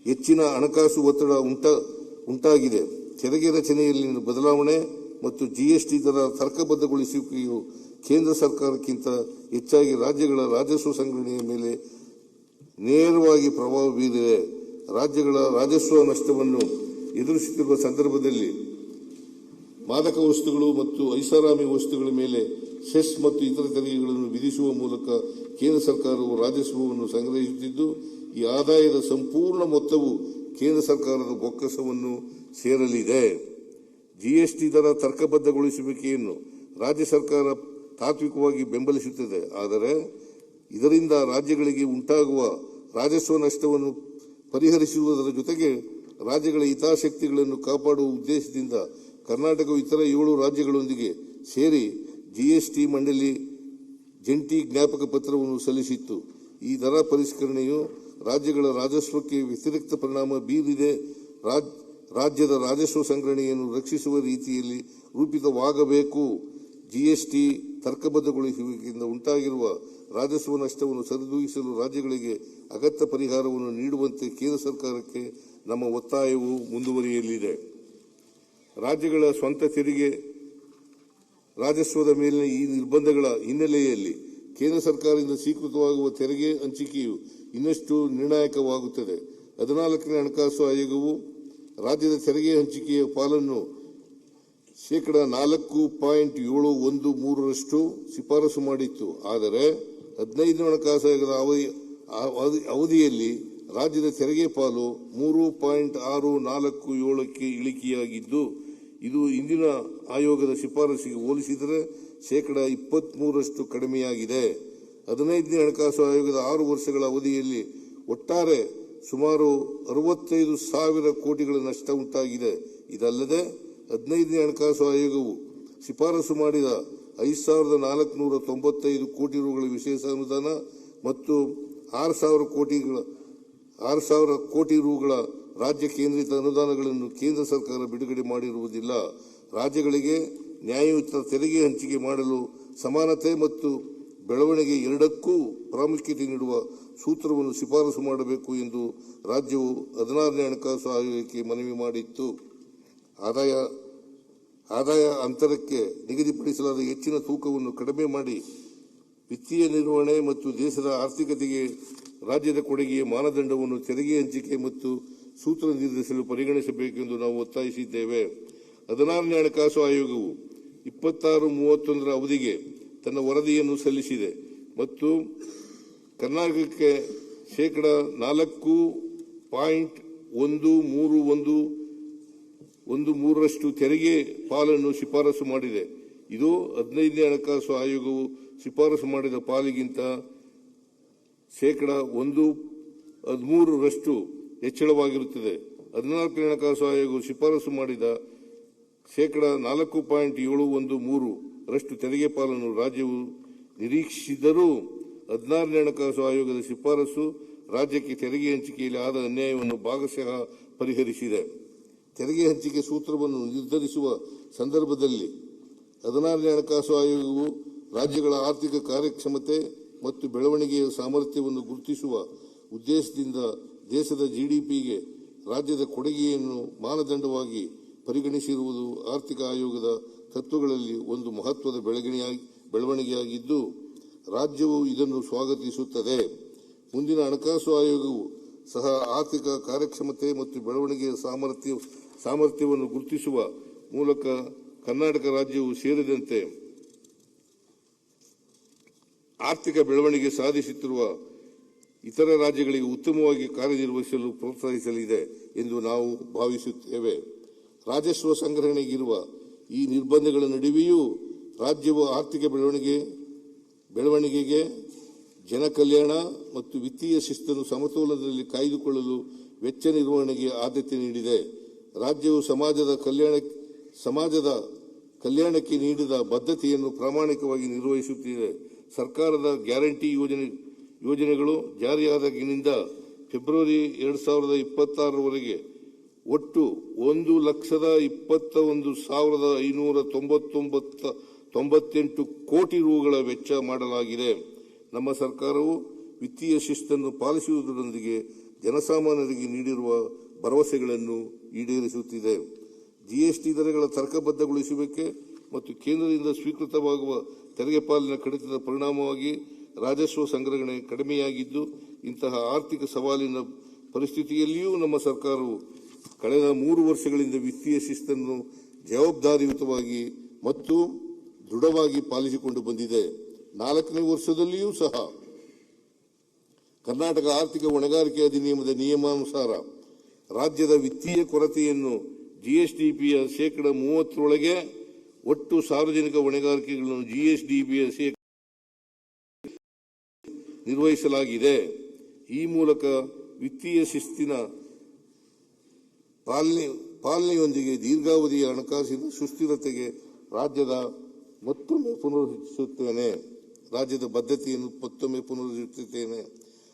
ಹೆಚ್ಚಿನ ಹಣಕಾಸು ಒತ್ತಡ ಉಂಟಾಗಿದೆ. ತೆರಿಗೆ ರಚನೆಯಲ್ಲಿನ ಬದಲಾವಣೆ ಮತ್ತು ಜಿಎಸ್ಟಿ ದರ ತರ್ಕಬದ್ಧಗೊಳಿಸುವಿಕೆಯು ಕೇಂದ್ರ ಸರ್ಕಾರಕ್ಕಿಂತ ಹೆಚ್ಚಾಗಿ ರಾಜ್ಯಗಳ ರಾಜಸ್ವ ಸಂಗ್ರಹಣೆಯ ಮೇಲೆ ನೇರವಾಗಿ ಪ್ರಭಾವ ಬೀರಿದೆ. ರಾಜ್ಯಗಳ ರಾಜಸ್ವ ನಷ್ಟವನ್ನು ಎದುರಿಸುತ್ತಿರುವ ಸಂದರ್ಭದಲ್ಲಿ ಮಾದಕ ವಸ್ತುಗಳು ಮತ್ತು ಐಷಾರಾಮಿ ವಸ್ತುಗಳ ಮೇಲೆ ಸೆಸ್ ಮತ್ತು ಇತರ ತೆರಿಗೆಗಳನ್ನು ವಿಧಿಸುವ ಮೂಲಕ ಕೇಂದ್ರ ಸರ್ಕಾರವು ರಾಜಸ್ವವನ್ನು ಸಂಗ್ರಹಿಸುತ್ತಿದ್ದು, ಈ ಆದಾಯದ ಸಂಪೂರ್ಣ ಮೊತ್ತವು ಕೇಂದ್ರ ಸರ್ಕಾರದ ಬೊಕ್ಕಸವನ್ನು ಸೇರಲಿದೆ. ಜಿಎಸ್ಟಿ ದರ ತರ್ಕಬದ್ಧಗೊಳಿಸುವಿಕೆಯನ್ನು ರಾಜ್ಯ ಸರ್ಕಾರ ತಾತ್ವಿಕವಾಗಿ ಬೆಂಬಲಿಸುತ್ತದೆ. ಆದರೆ ಇದರಿಂದ ರಾಜ್ಯಗಳಿಗೆ ಉಂಟಾಗುವ ರಾಜಸ್ವ ನಷ್ಟವನ್ನು ಪರಿಹರಿಸುವುದರ ಜೊತೆಗೆ ರಾಜ್ಯಗಳ ಹಿತಾಸಕ್ತಿಗಳನ್ನು ಕಾಪಾಡುವ ಉದ್ದೇಶದಿಂದ ಕರ್ನಾಟಕವು ಇತರ 7 ರಾಜ್ಯಗಳೊಂದಿಗೆ ಸೇರಿ ಜಿಎಸ್ಟಿ ಮಂಡಳಿ ಜಂಟಿ ಜ್ಞಾಪಕ ಪತ್ರವನ್ನು ಸಲ್ಲಿಸಿತ್ತು. ಈ ದರ ಪರಿಷ್ಕರಣೆಯು ರಾಜ್ಯಗಳ ರಾಜಸ್ವಕ್ಕೆ ವ್ಯತಿರಿಕ್ತ ಪರಿಣಾಮ ಬೀರಿದೆ. ರಾಜ್ಯದ ರಾಜಸ್ವ ಸಂಗ್ರಹಣೆಯನ್ನು ರಕ್ಷಿಸುವ ರೀತಿಯಲ್ಲಿ ರೂಪಿತವಾಗಬೇಕು. ಜಿಎಸ್ಟಿ ತರ್ಕಬದ್ಧಗೊಳಿಸುವಿಕೆಯಿಂದ ಉಂಟಾಗಿರುವ ರಾಜಸ್ವ ನಷ್ಟವನ್ನು ಸರಿದೂಗಿಸಲು ರಾಜ್ಯಗಳಿಗೆ ಅಗತ್ಯ ಪರಿಹಾರವನ್ನು ನೀಡುವಂತೆ ಕೇಂದ್ರ ಸರ್ಕಾರಕ್ಕೆ ನಮ್ಮ ಒತ್ತಾಯವು ಮುಂದುವರಿಯಲಿದೆ. ರಾಜ್ಯಗಳ ಸ್ವಂತ ತೆರಿಗೆ ರಾಜಸ್ವದ ಮೇಲಿನ ಈ ನಿರ್ಬಂಧಗಳ ಹಿನ್ನೆಲೆಯಲ್ಲಿ ಕೇಂದ್ರ ಸರ್ಕಾರದಿಂದ ಸ್ವೀಕೃತವಾಗುವ ತೆರಿಗೆ ಹಂಚಿಕೆಯು ಇನ್ನಷ್ಟು ನಿರ್ಣಾಯಕವಾಗುತ್ತದೆ. 14ನೇ ಹಣಕಾಸು ಆಯೋಗವು ರಾಜ್ಯದ ತೆರಿಗೆ ಹಂಚಿಕೆಯ ಪಾಲನ್ನು %4.713 ಶಿಫಾರಸು ಮಾಡಿತ್ತು. ಆದರೆ 15ನೇ ಹಣಕಾಸು ಆಯೋಗದ ಅವಧಿಯಲ್ಲಿ ರಾಜ್ಯದ ತೆರಿಗೆ ಪಾಲು 3.647ಕ್ಕೆ ಇಳಿಕೆಯಾಗಿದ್ದು, ಇದು ಹಿಂದಿನ ಆಯೋಗದ ಶಿಫಾರಸಿಗೆ ಹೋಲಿಸಿದರೆ %23 ಕಡಿಮೆಯಾಗಿದೆ. 15ನೇ ಹಣಕಾಸು ಆಯೋಗದ 6 ವರ್ಷಗಳ ಅವಧಿಯಲ್ಲಿ ಒಟ್ಟಾರೆ ಸುಮಾರು 65,000 ಕೋಟಿಗಳ ನಷ್ಟ ಉಂಟಾಗಿದೆ. ಇದಲ್ಲದೆ 15ನೇ ಹಣಕಾಸು ಆಯೋಗವು ಶಿಫಾರಸು ಮಾಡಿದ 5,495 ಕೋಟಿ ರುಗಳ ವಿಶೇಷ ಅನುದಾನ ಮತ್ತು 6,000 ಕೋಟಿ ರುಗಳ ರಾಜ್ಯ ಕೇಂದ್ರಿತ ಅನುದಾನಗಳನ್ನು ಕೇಂದ್ರ ಸರ್ಕಾರ ಬಿಡುಗಡೆ ಮಾಡಿರುವುದಿಲ್ಲ. ರಾಜ್ಯಗಳಿಗೆ ನ್ಯಾಯಯುತ ತೆರಿಗೆ ಹಂಚಿಕೆ ಮಾಡಲು ಸಮಾನತೆ ಮತ್ತು ಬೆಳವಣಿಗೆ ಎರಡಕ್ಕೂ ಪ್ರಾಮುಖ್ಯತೆ ನೀಡುವ ಸೂತ್ರವನ್ನು ಶಿಫಾರಸು ಮಾಡಬೇಕು ಎಂದು ರಾಜ್ಯವು 16ನೇ ಹಣಕಾಸು ಆಯೋಗಕ್ಕೆ ಮನವಿ ಮಾಡಿತ್ತು. ಆದಾಯ ಅಂತರಕ್ಕೆ ನಿಗದಿಪಡಿಸಲಾದ ಹೆಚ್ಚಿನ ತೂಕವನ್ನು ಕಡಿಮೆ ಮಾಡಿ ವಿತ್ತೀಯ ನಿರ್ವಹಣೆ ಮತ್ತು ದೇಶದ ಆರ್ಥಿಕತೆಗೆ ರಾಜ್ಯದ ಕೊಡುಗೆಯ ಮಾನದಂಡವನ್ನು ತೆರಿಗೆ ಹಂಚಿಕೆ ಮತ್ತು ಸೂತ್ರ ನಿರ್ಧರಿಸಲು ಪರಿಗಣಿಸಬೇಕೆಂದು ನಾವು ಒತ್ತಾಯಿಸಿದ್ದೇವೆ. 16ನೇ ಹಣಕಾಸು ಆಯೋಗವು 26/31 ಅವಧಿಗೆ ತನ್ನ ವರದಿಯನ್ನು ಸಲ್ಲಿಸಿದೆ ಮತ್ತು ಕರ್ನಾಟಕಕ್ಕೆ %4.13113 ತೆರಿಗೆ ಪಾಲನ್ನು ಶಿಫಾರಸು ಮಾಡಿದೆ. ಇದು 15ನೇ ಹಣಕಾಸು ಆಯೋಗವು ಶಿಫಾರಸು ಮಾಡಿದ ಪಾಲಿಗಿಂತ %13 ಹೆಚ್ಚಳವಾಗಿರುತ್ತದೆ. 14ನೇ ಹಣಕಾಸು ಆಯೋಗವು ಶಿಫಾರಸು ಮಾಡಿದ %4.713 ತೆರಿಗೆ ಪಾಲನ್ನು ರಾಜ್ಯವು ನಿರೀಕ್ಷಿಸಿದರೂ 16ನೇ ಹಣಕಾಸು ಆಯೋಗದ ಶಿಫಾರಸು ರಾಜ್ಯಕ್ಕೆ ತೆರಿಗೆ ಹಂಚಿಕೆಯಲ್ಲಿ ಆದ ಅನ್ಯಾಯವನ್ನು ಭಾಗಶಃ ಪರಿಹರಿಸಿದೆ. ತೆರಿಗೆ ಹಂಚಿಕೆ ಸೂತ್ರವನ್ನು ನಿರ್ಧರಿಸುವ ಸಂದರ್ಭದಲ್ಲಿ 16ನೇ ಹಣಕಾಸು ಆಯೋಗವು ರಾಜ್ಯಗಳ ಆರ್ಥಿಕ ಕಾರ್ಯಕ್ಷಮತೆ ಮತ್ತು ಬೆಳವಣಿಗೆಯ ಸಾಮರ್ಥ್ಯವನ್ನು ಗುರುತಿಸುವ ಉದ್ದೇಶದಿಂದ ದೇಶದ ಜಿಡಿಪಿಗೆ ರಾಜ್ಯದ ಕೊಡುಗೆಯನ್ನು ಮಾನದಂಡವಾಗಿ ಪರಿಗಣಿಸಿರುವುದು ಆರ್ಥಿಕ ಆಯೋಗದ ತತ್ವಗಳಲ್ಲಿ ಒಂದು ಮಹತ್ವದ ಬೆಳವಣಿಗೆಯಾಗಿದ್ದು, ರಾಜ್ಯವು ಇದನ್ನು ಸ್ವಾಗತಿಸುತ್ತದೆ. ಮುಂದಿನ ಹಣಕಾಸು ಆಯೋಗವು ಸಹ ಆರ್ಥಿಕ ಕಾರ್ಯಕ್ಷಮತೆ ಮತ್ತು ಬೆಳವಣಿಗೆಯ ಸಾಮರ್ಥ್ಯವನ್ನು ಗುರುತಿಸುವ ಮೂಲಕ ಕರ್ನಾಟಕ ರಾಜ್ಯವು ಸೇರಿದಂತೆ ಆರ್ಥಿಕ ಬೆಳವಣಿಗೆ ಸಾಧಿಸುತ್ತಿರುವ ಇತರ ರಾಜ್ಯಗಳಿಗೆ ಉತ್ತಮವಾಗಿ ಕಾರ್ಯನಿರ್ವಹಿಸಲು ಪ್ರೋತ್ಸಾಹಿಸಲಿದೆ ಎಂದು ನಾವು ಭಾವಿಸುತ್ತೇವೆ. ರಾಜಸ್ವ ಸಂಗ್ರಹಣೆಗಿರುವ ಈ ನಿರ್ಬಂಧಗಳ ನಡುವೆಯೂ ರಾಜ್ಯವು ಆರ್ಥಿಕ ಬೆಳವಣಿಗೆಗೆ ಜನಕಲ್ಯಾಣ ಮತ್ತು ವಿತ್ತೀಯ ಶಿಸ್ತನ್ನು ಸಮತೋಲನದಲ್ಲಿ ಕಾಯ್ದುಕೊಳ್ಳಲು ವೆಚ್ಚ ನಿರ್ವಹಣೆಗೆ ಆದ್ಯತೆ ನೀಡಿದೆ. ರಾಜ್ಯವು ಸಮಾಜದ ಕಲ್ಯಾಣಕ್ಕೆ ನೀಡಿದ ಬದ್ಧತೆಯನ್ನು ಪ್ರಾಮಾಣಿಕವಾಗಿ ನಿರ್ವಹಿಸುತ್ತಿದೆ. ಸರ್ಕಾರದ ಗ್ಯಾರಂಟಿ ಯೋಜನೆಗಳು ಜಾರಿಯಾದಾಗಿನಿಂದ ಫೆಬ್ರವರಿ 2026 ಒಟ್ಟು 1,21,598 ಕೋಟಿ ರುಗಳ ವೆಚ್ಚ ಮಾಡಲಾಗಿದೆ. ನಮ್ಮ ಸರ್ಕಾರವು ವಿತ್ತೀಯ ಶಿಸ್ತನ್ನು ಪಾಲಿಸುವುದರೊಂದಿಗೆ ಜನಸಾಮಾನ್ಯರಿಗೆ ನೀಡಿರುವ ಭರವಸೆಗಳನ್ನು ಈಡೇರಿಸುತ್ತಿದೆ. ಜಿಎಸ್ಟಿ ದರಗಳ ತರ್ಕಬದ್ಧಗೊಳಿಸುವಿಕೆ ಮತ್ತು ಕೇಂದ್ರದಿಂದ ಸ್ವೀಕೃತವಾಗುವ ತೆರಿಗೆ ಪಾಲಿನ ಕಡಿತದ ಪರಿಣಾಮವಾಗಿ ರಾಜಸ್ವ ಸಂಗ್ರಹಣೆ ಕಡಿಮೆಯಾಗಿದ್ದು, ಇಂತಹ ಆರ್ಥಿಕ ಸವಾಲಿನ ಪರಿಸ್ಥಿತಿಯಲ್ಲಿಯೂ ನಮ್ಮ ಸರ್ಕಾರವು ಕಳೆದ 3 ವರ್ಷಗಳಿಂದ ವಿತ್ತೀಯ ಶಿಸ್ತನ್ನು ಜವಾಬ್ದಾರಿಯುತವಾಗಿ ಮತ್ತು ದೃಢವಾಗಿ ಪಾಲಿಸಿಕೊಂಡು ಬಂದಿದೆ. 4ನೇ ವರ್ಷದಲ್ಲಿಯೂ ಸಹ ಕರ್ನಾಟಕ ಆರ್ಥಿಕ ಹೊಣೆಗಾರಿಕೆ ಅಧಿನಿಯಮದ ನಿಯಮಾನುಸಾರ ರಾಜ್ಯದ ವಿತ್ತೀಯ ಕೊರತೆಯನ್ನು ಜಿಎಸ್ಡಿಪಿಯ 30% ಒಟ್ಟು ಸಾರ್ವಜನಿಕ ಹೊಣೆಗಾರಿಕೆಗಳನ್ನು ಜಿಎಸ್ಡಿಪಿಯ ನಿರ್ವಹಿಸಲಾಗಿದೆ. ಈ ಮೂಲಕ ವಿತ್ತೀಯ ಶಿಸ್ತಿನ ಪಾಲನೆಯೊಂದಿಗೆ ದೀರ್ಘಾವಧಿಯ ಹಣಕಾಸಿನ ಸುಸ್ಥಿರತೆಗೆ ರಾಜ್ಯದ ಬದ್ಧತೆಯನ್ನು ಮತ್ತೊಮ್ಮೆ ಪುನರುಚ್ಚರಿಸುತ್ತೇನೆ.